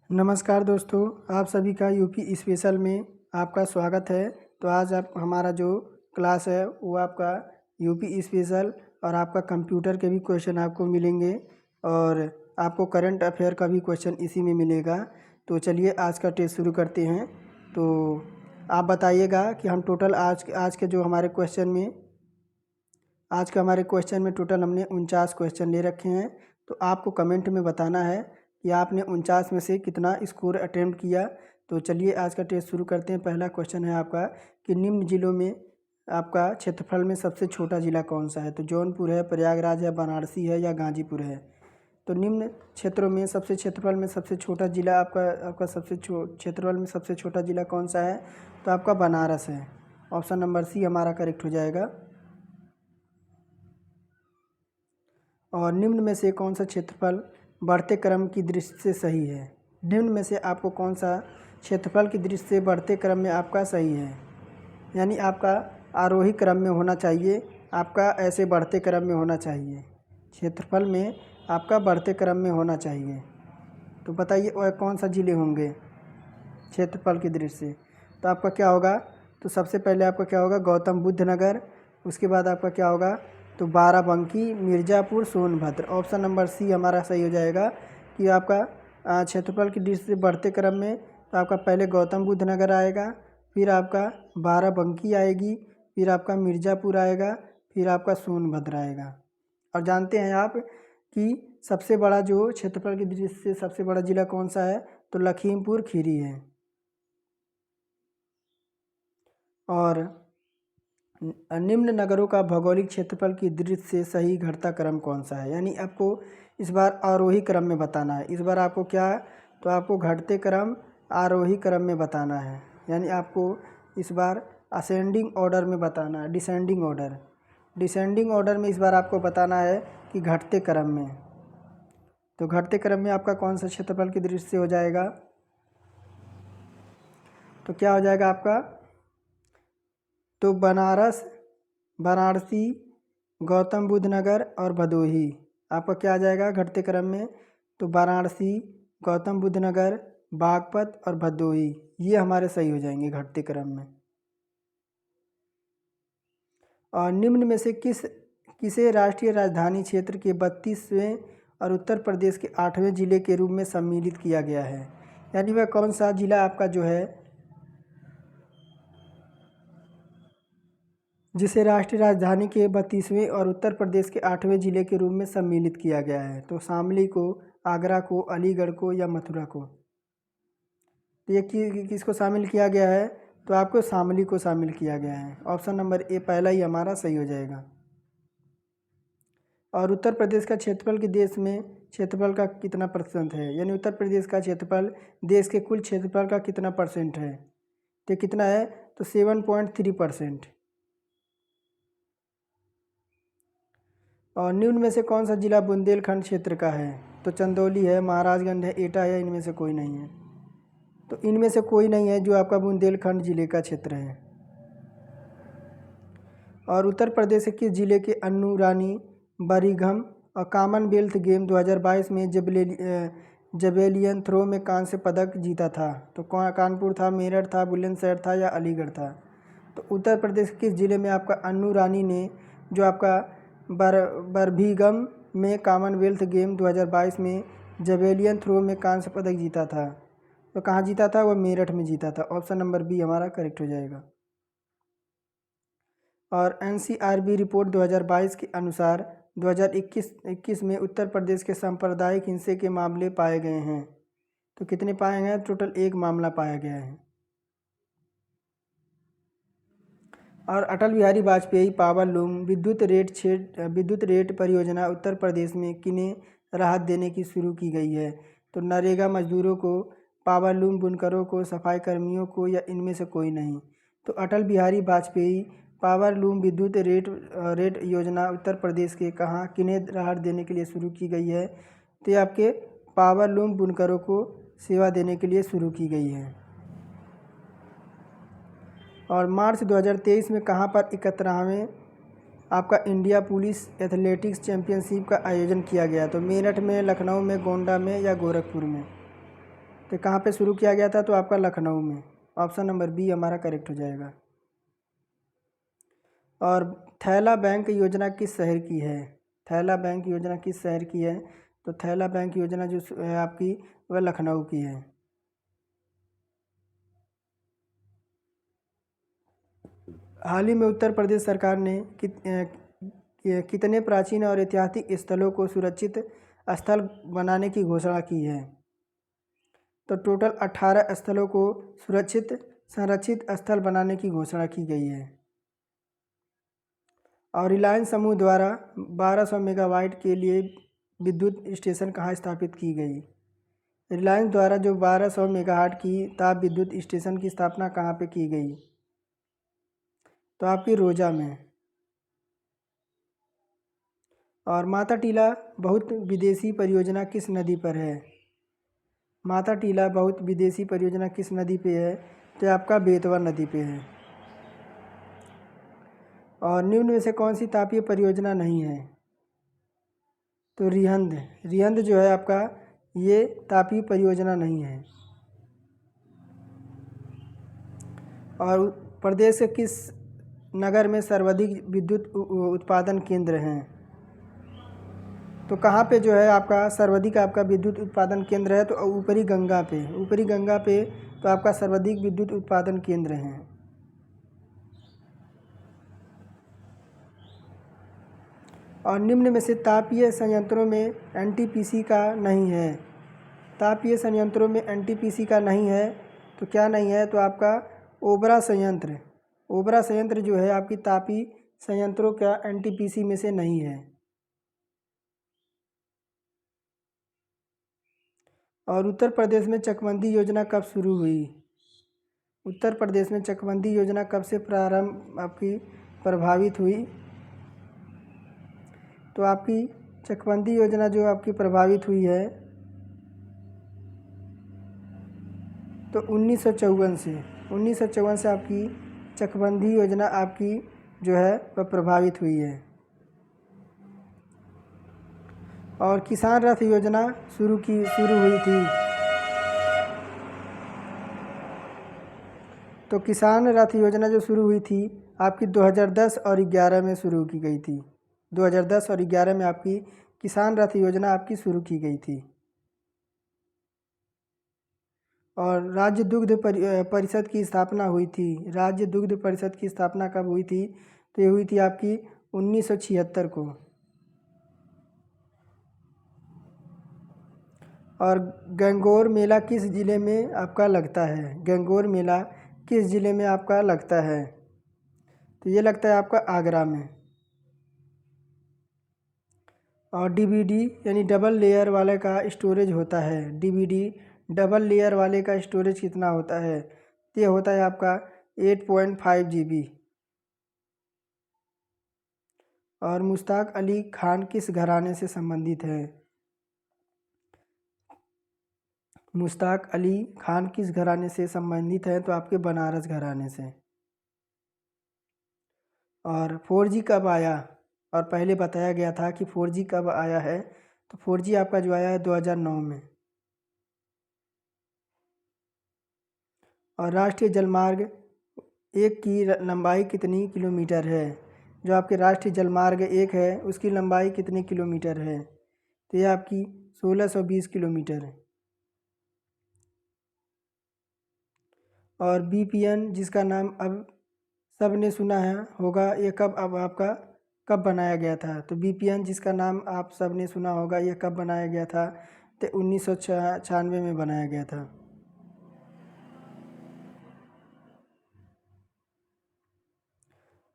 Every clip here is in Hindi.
नमस्कार दोस्तों, आप सभी का यूपी स्पेशल में आपका स्वागत है। तो आज आप हमारा जो क्लास है वो आपका यूपी स्पेशल और आपका कंप्यूटर के भी क्वेश्चन आपको मिलेंगे और आपको करंट अफेयर का भी क्वेश्चन इसी में मिलेगा। तो चलिए आज का टेस्ट शुरू करते हैं। तो आप बताइएगा कि हम टोटल आज के जो हमारे क्वेश्चन में हमारे क्वेश्चन में टोटल हमने 49 क्वेश्चन ले रखे हैं। तो आपको कमेंट में बताना है कि आपने 49 में से कितना स्कोर अटेम्प्ट किया। तो चलिए आज का टेस्ट शुरू करते हैं। पहला क्वेश्चन है आपका कि निम्न जिलों में आपका क्षेत्रफल में सबसे छोटा ज़िला कौन सा है। तो जौनपुर है, प्रयागराज है, बनारसी है या गाजीपुर है। तो निम्न क्षेत्रों में क्षेत्रफल में सबसे छोटा ज़िला आपका क्षेत्रफल में सबसे छोटा ज़िला कौन सा है। तो आपका बनारस है। ऑप्शन नंबर सी हमारा करेक्ट हो जाएगा। और निम्न में से कौन सा क्षेत्रफल बढ़ते क्रम की दृष्टि से सही है। निम्न में से आपको कौन सा क्षेत्रफल की दृष्टि से बढ़ते क्रम में आपका सही है, यानी आपका आरोही क्रम में होना चाहिए, आपका ऐसे बढ़ते क्रम में होना चाहिए, क्षेत्रफल में आपका बढ़ते क्रम में होना चाहिए। तो बताइए वह कौन सा ज़िले होंगे क्षेत्रफल की दृष्टि से। तो आपका क्या होगा, तो सबसे पहले आपका क्या होगा, गौतम बुद्ध नगर। उसके बाद आपका क्या होगा, तो Barabanki, Mirzapur, Sonbhadra. Option number C हमारा सही हो जाएगा कि आपका क्षेत्रफल की दृष्टि से बढ़ते क्रम में तो आपका पहले गौतम बुद्ध नगर आएगा, फिर आपका बाराबंकी आएगी, फिर आपका मिर्ज़ापुर आएगा, फिर आपका सोनभद्र आएगा। और जानते हैं आप कि सबसे बड़ा जो क्षेत्रफल की दृष्टि से सबसे बड़ा ज़िला कौन सा है। तो लखीमपुर खीरी है। और निम्न नगरों का भौगोलिक क्षेत्रफल की दृष्टि से सही घटता क्रम कौन सा है। यानी आपको इस बार आरोही क्रम में बताना है। इस बार आपको क्या, तो आपको घटते क्रम आरोही क्रम में बताना है। यानी आपको इस बार असेंडिंग ऑर्डर में बताना है, डिसेंडिंग ऑर्डर में इस बार आपको बताना है कि घटते क्रम में। तो घटते क्रम में आपका कौन सा क्षेत्रफल की दृष्टि से हो जाएगा। तो क्या हो जाएगा आपका, तो बनारस, वाराणसी, गौतम बुद्ध नगर और भदोही। आपका क्या आ जाएगा घटते क्रम में। तो वाराणसी, गौतम बुद्ध नगर, बागपत और भदोही, ये हमारे सही हो जाएंगे घटते क्रम में। और निम्न में से किसे राष्ट्रीय राजधानी क्षेत्र के 32वें और उत्तर प्रदेश के 8वें जिले के रूप में सम्मिलित किया गया है। यानी वह कौन सा जिला आपका जो है जिसे राष्ट्रीय राजधानी के 32वें और उत्तर प्रदेश के 8वें जिले के रूप में सम्मिलित किया गया है। तो शामली को, आगरा को, अलीगढ़ को या मथुरा को। तो ये किसको शामिल किया गया है, तो आपको शामली को शामिल किया गया है। ऑप्शन नंबर ए पहला ही हमारा सही हो जाएगा। और उत्तर प्रदेश का क्षेत्रफल के देश में क्षेत्रफल का कितना % है। यानी उत्तर प्रदेश का क्षेत्रफल देश के कुल क्षेत्रफल का कितना % है। तो कितना है, तो 7.3%। और निम्न में से कौन सा जिला बुंदेलखंड क्षेत्र का है। तो चंदौली है, महाराजगंज है, एटा है, इनमें से कोई नहीं है। तो इनमें से कोई नहीं है जो आपका बुंदेलखंड जिले का क्षेत्र है। और उत्तर प्रदेश के किस जिले के अन्नू रानी बरिघम और कॉमनवेल्थ गेम 2022 में जवेलियन थ्रो में कांस्य पदक जीता था। तो कानपुर था, मेरठ था, बुलंदशहर था या अलीगढ़ था। तो उत्तर प्रदेश के किस जिले में आपका अन्नू रानी ने जो आपका बर्भिघम में कॉमनवेल्थ गेम 2022 में जवेलियन थ्रो में कांस्य पदक जीता था। तो कहाँ जीता था, वह मेरठ में जीता था। ऑप्शन नंबर बी हमारा करेक्ट हो जाएगा। और NCRB रिपोर्ट 2022 के अनुसार 2021 में उत्तर प्रदेश के सांप्रदायिक हिंसे के मामले पाए गए हैं। तो कितने पाए गए हैं, टोटल 1 मामला पाया गया है। और अटल बिहारी वाजपेयी पावर लूम विद्युत रेट परियोजना उत्तर प्रदेश में किन्हें राहत देने की शुरू की गई है। तो नरेगा मजदूरों को, पावर लूम बुनकरों को, सफाई कर्मियों को या इनमें से कोई नहीं। तो अटल बिहारी वाजपेयी पावर लूम विद्युत रेट योजना उत्तर प्रदेश के कहाँ किन्हें राहत देने के लिए शुरू की गई है। तो ये आपके पावर लूम बुनकरों को सेवा देने के लिए शुरू की गई है। और मार्च 2023 में कहाँ पर 71वें आपका इंडिया पुलिस एथलेटिक्स चैंपियनशिप का आयोजन किया गया। तो मेरठ में, लखनऊ में, गोंडा में या गोरखपुर में। तो कहाँ पे शुरू किया गया था? तो आपका लखनऊ में। ऑप्शन नंबर बी हमारा करेक्ट हो जाएगा। और थैला बैंक योजना किस शहर की है? थैला बैंक योजना किस शहर की है? तो थैला बैंक योजना जो है आपकी, वह लखनऊ की है। हाल ही में उत्तर प्रदेश सरकार ने कितने प्राचीन और ऐतिहासिक स्थलों को सुरक्षित स्थल बनाने की घोषणा की है? तो टोटल 18 स्थलों को सुरक्षित संरक्षित स्थल बनाने की घोषणा की गई है। और रिलायंस समूह द्वारा 1200 मेगावाट के लिए विद्युत स्टेशन कहाँ स्थापित की गई? रिलायंस द्वारा जो 1200 मेगावाट की ताप विद्युत स्टेशन की स्थापना कहाँ पे की गई? तो आपकी रोजा में। और माता टीला बहुत विदेशी परियोजना किस नदी पर है? माता टीला बहुत विदेशी परियोजना किस नदी पे है? तो आपका बेतवा नदी पे है। और निम्न में से कौन सी तापीय परियोजना नहीं है? तो रिहंद। रिहंद जो है आपका, ये तापीय परियोजना नहीं है। और प्रदेश के किस नगर में सर्वाधिक विद्युत उत्पादन केंद्र हैं? तो कहाँ पे जो है आपका सर्वाधिक आपका विद्युत उत्पादन केंद्र है? तो ऊपरी गंगा पे। ऊपरी गंगा पे तो आपका सर्वाधिक विद्युत उत्पादन केंद्र हैं। और निम्न में से तापीय संयंत्रों में एनटीपीसी का नहीं है। तापीय संयंत्रों में एनटीपीसी का नहीं है, तो क्या नहीं है? तो आपका ओबरा संयंत्र। ओबरा संयंत्र जो है आपकी तापीय संयंत्रों का एनटीपीसी में से नहीं है। और उत्तर प्रदेश में चकबंदी योजना कब शुरू हुई? उत्तर प्रदेश में चकबंदी योजना कब से प्रारंभ आपकी प्रभावित हुई? तो आपकी चकबंदी योजना जो आपकी प्रभावित हुई है, तो 1954 से 1954 से आपकी चकबंदी योजना आपकी जो है वह प्रभावित हुई है। और किसान रथ योजना शुरू हुई थी। तो किसान रथ योजना जो शुरू हुई थी आपकी 2010 और 11 में शुरू की गई थी। 2010 और 11 में आपकी किसान रथ योजना आपकी शुरू की गई थी। और राज्य दुग्ध परिषद की स्थापना हुई थी। राज्य दुग्ध परिषद की स्थापना कब हुई थी? तो ये हुई थी आपकी 1976 को। और गंगौर मेला किस ज़िले में आपका लगता है? गंगौर मेला किस ज़िले में आपका लगता है? तो ये लगता है आपका आगरा में। और डीवीडी यानी डबल लेयर वाले का स्टोरेज होता है। डीवीडी डबल लेयर वाले का स्टोरेज कितना होता है? तो ये होता है आपका 8.5 GB। और मुश्ताक अली खान किस घराने से संबंधित है? मुश्ताक अली खान किस घराने से संबंधित है? तो आपके बनारस घराने से। और 4G कब आया? और पहले बताया गया था कि 4G कब आया है, तो 4G आपका जो आया है 2009 में। और राष्ट्रीय जलमार्ग एक की लंबाई कितनी किलोमीटर है? जो आपके राष्ट्रीय जलमार्ग एक है उसकी लंबाई कितनी किलोमीटर है? तो ये आपकी 1620 किलोमीटर है। और बीपीएन जिसका नाम अब सब ने सुना है होगा, ये कब अब आपका कब बनाया गया था? तो बीपीएन जिसका नाम आप सब ने सुना होगा, ये कब बनाया गया था? तो 1996 में बनाया गया था।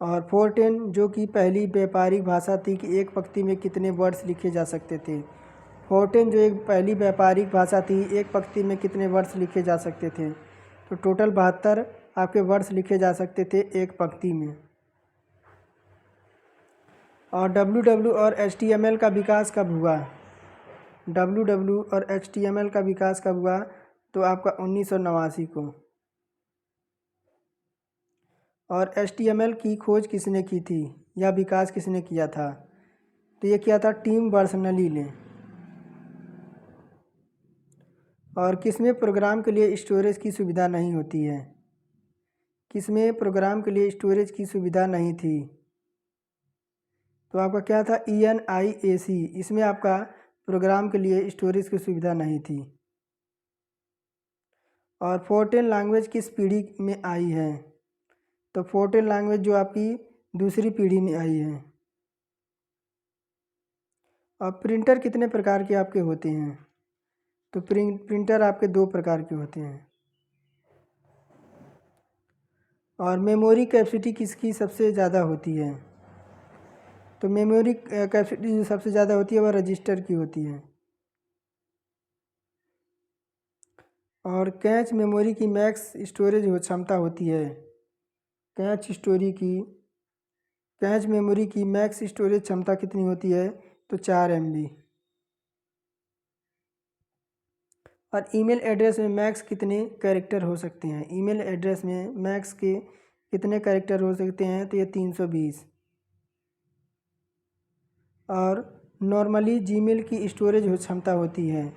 और 410 जो कि पहली व्यापारिक भाषा थी कि एक पंक्ति में कितने वर्ड्स लिखे जा सकते थे? 410 जो एक पहली व्यापारिक भाषा थी, एक पंक्ति में कितने वर्ड्स लिखे जा सकते थे? तो टोटल 72 आपके वर्ड्स लिखे जा सकते थे एक पंक्ति में। और WW और HTML का विकास कब हुआ? WW और HTML का विकास कब हुआ? तो आपका 1989 को। और HTML की खोज किसने की थी या विकास किसने किया था? तो ये किया था टिम बर्नर्स-ली ने। और किसमें प्रोग्राम के लिए स्टोरेज की सुविधा नहीं होती है? किसमें प्रोग्राम के लिए स्टोरेज की सुविधा नहीं थी? तो आपका क्या था? ENIAC, इसमें आपका प्रोग्राम के लिए स्टोरेज की सुविधा नहीं थी। और फोर्टेन लैंग्वेज किस पीढ़ी में आई है? तो फोर्टेन लैंग्वेज जो आपकी दूसरी पीढ़ी में आई है। और प्रिंटर कितने प्रकार के आपके होते हैं? तो प्रिंटर आपके 2 प्रकार के होते हैं। और मेमोरी कैपेसिटी किसकी सबसे ज़्यादा होती है? तो मेमोरी कैपेसिटी जो सबसे ज़्यादा होती है वह रजिस्टर की होती है। और कैच मेमोरी की मैक्स स्टोरेज क्षमता होती है। कैच मेमोरी की मैक्स स्टोरेज क्षमता कितनी होती है? तो 4 MB। और ईमेल एड्रेस में मैक्स कितने कैरेक्टर हो सकते हैं? ईमेल एड्रेस में मैक्स के कितने कैरेक्टर हो सकते हैं? तो ये 320। और नॉर्मली जीमेल की स्टोरेज क्षमता होती है,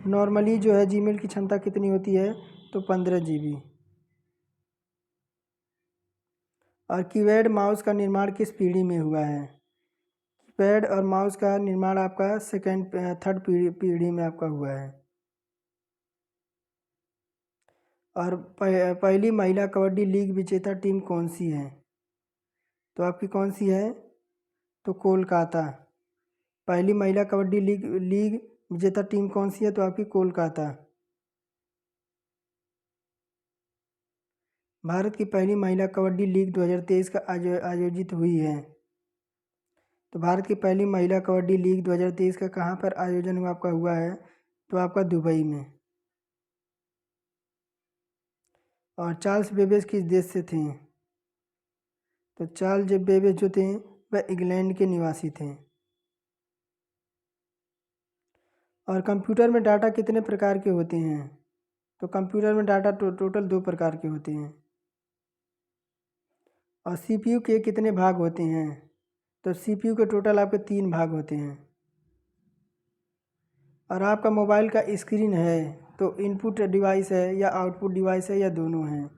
नॉर्मली जो है जीमेल की क्षमता कितनी होती है? तो 15 GB। और कीपैड माउस का निर्माण किस पीढ़ी में हुआ है? कीपैड और माउस का निर्माण आपका थर्ड पीढ़ी में आपका हुआ है। और पहली महिला कबड्डी लीग विजेता टीम कौन सी है? तो आपकी कौन सी है? तो कोलकाता। पहली महिला कबड्डी लीग विजेता टीम कौन सी है? तो आपकी कोलकाता। भारत की पहली महिला कबड्डी लीग 2023 का आयोजित हुई है। तो भारत की पहली महिला कबड्डी लीग 2023 का कहाँ पर आयोजन हुआ आपका हुआ है? तो आपका दुबई में। और चार्ल्स बेबेज किस देश से थे? तो चार्ल्स बेबेज जो थे वह इंग्लैंड के निवासी थे। और कंप्यूटर में डाटा कितने प्रकार के होते हैं? तो कंप्यूटर में डाटा टोटल 2 प्रकार के होते हैं। और CPU के कितने भाग होते हैं? तो CPU के टोटल आपके 3 भाग होते हैं। और आपका मोबाइल का स्क्रीन है तो इनपुट डिवाइस है या आउटपुट डिवाइस है या दोनों हैं?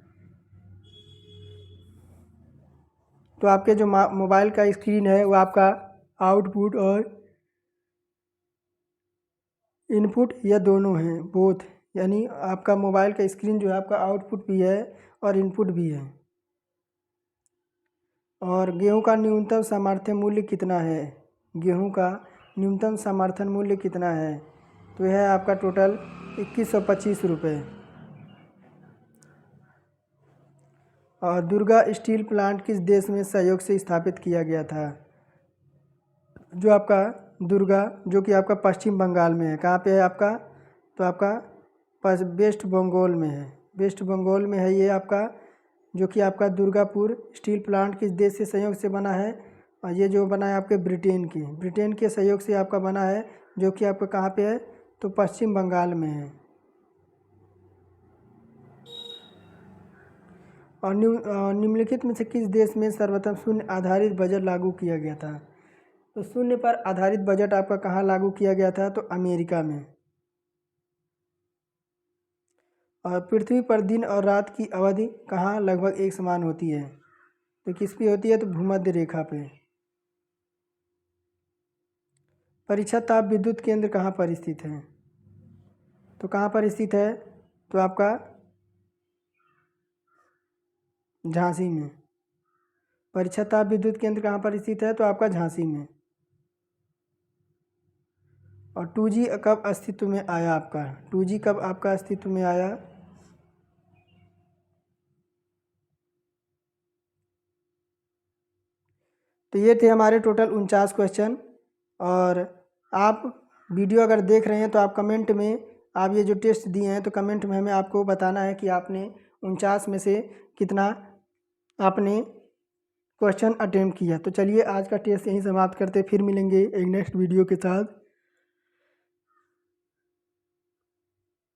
तो आपके जो मोबाइल का स्क्रीन है वो आपका आउटपुट और इनपुट या दोनों हैं, बोथ। यानी आपका मोबाइल का स्क्रीन जो है आपका आउटपुट भी है और इनपुट भी है। और गेहूं का न्यूनतम समर्थन मूल्य कितना है? गेहूं का न्यूनतम समर्थन मूल्य कितना है? तो यह है आपका टोटल 2125 रुपये। और दुर्गा स्टील प्लांट किस देश में सहयोग से स्थापित किया गया था? जो आपका दुर्गा जो कि आपका पश्चिम बंगाल में है। कहाँ पे है आपका? तो आपका वेस्ट बंगाल में है। वेस्ट बंगाल में है ये आपका, जो कि आपका दुर्गापुर स्टील प्लांट किस देश से सहयोग से बना है? और ये जो बना है आपके ब्रिटेन के सहयोग से आपका बना है, जो कि आपका कहाँ पे है? तो पश्चिम बंगाल में है। और निम्नलिखित में से किस देश में सर्वप्रथम शून्य आधारित बजट लागू किया गया था? तो शून्य पर आधारित बजट आपका कहाँ लागू किया गया था? तो अमेरिका में। और पृथ्वी पर दिन और रात की अवधि कहाँ लगभग एक समान होती है? तो किस पे होती है? तो भूमध्य रेखा पे। परीक्षा ताप विद्युत केंद्र कहाँ पर स्थित है? तो कहाँ पर स्थित है? तो आपका झांसी में। परीक्षा ताप विद्युत केंद्र कहाँ पर स्थित है? तो आपका झांसी में। और 2G कब अस्तित्व में आया आपका? 2G कब आपका अस्तित्व में आया? तो ये थे हमारे टोटल 49 क्वेश्चन। और आप वीडियो अगर देख रहे हैं तो आप कमेंट में आप ये जो टेस्ट दिए हैं तो कमेंट में हमें आपको बताना है कि आपने 49 में से कितना आपने क्वेश्चन अटेम्प्ट किया। तो चलिए आज का टेस्ट यहीं समाप्त करते, फिर मिलेंगे एक नेक्स्ट वीडियो के साथ।